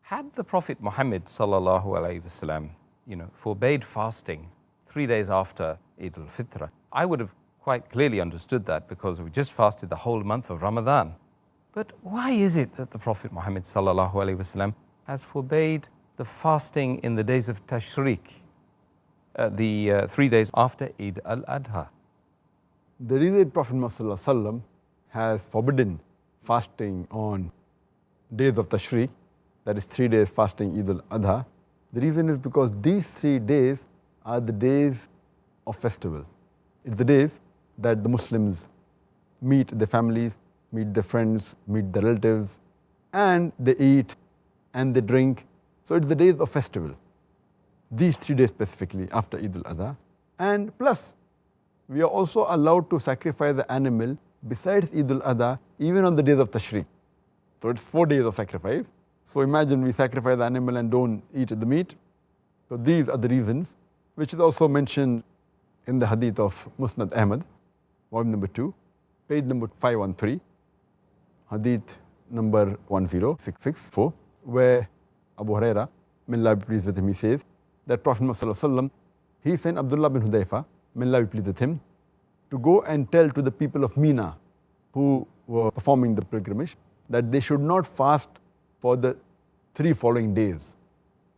Had the Prophet Mohammed sallallahu alaihi wasallam, forbade fasting 3 days after Eidul Fitr, I would have quite clearly understood that because we just fasted the whole month of Ramadan. But why is it that the Prophet Muhammad sallallahu alaihi wasallam has forbade the fasting in the days of Tashreek, the 3 days after Eidul Adhaa? The reason Prophet Muhammad sallallahu alaihi wasallam has forbidden fasting on days of Tashreek, that is 3 days fasting Eidul Adha, the reason is because these 3 days are the days of festival. It's the days that the Muslims meet their families, meet their friends, meet their relatives, and they eat and they drink. So it's the days of festival. These 3 days specifically after Eidul Adha. And plus, we are also allowed to sacrifice the animal besides Eidul Adha even on the days of Tashreek. So it's 4 days of sacrifice. So imagine we sacrifice the animal and don't eat the meat. So these are the reasons, which is also mentioned in the Hadith of Musnad Ahmad, volume number 2, page number 513, Hadith number 10664, where Abu Huraira, may Allah be pleased with him, he says that Prophet Muhammad he sent Abdullah bin Hudayfa, may Allah be pleased with him, to go and tell to the people of Mina who were performing the pilgrimage that they should not fast for the 3 following days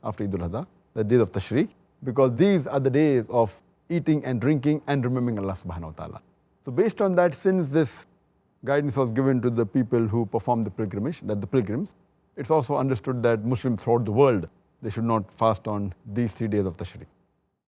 after Eidul Adha, the days of Tashreek, because these are the days of eating and drinking and remembering Allah subhanahu wa ta'ala. So based on that, since this guidance was given to the people who perform the pilgrimage, that the pilgrims, it's also understood that Muslims throughout the world, they should not fast on these 3 days of Tashreek.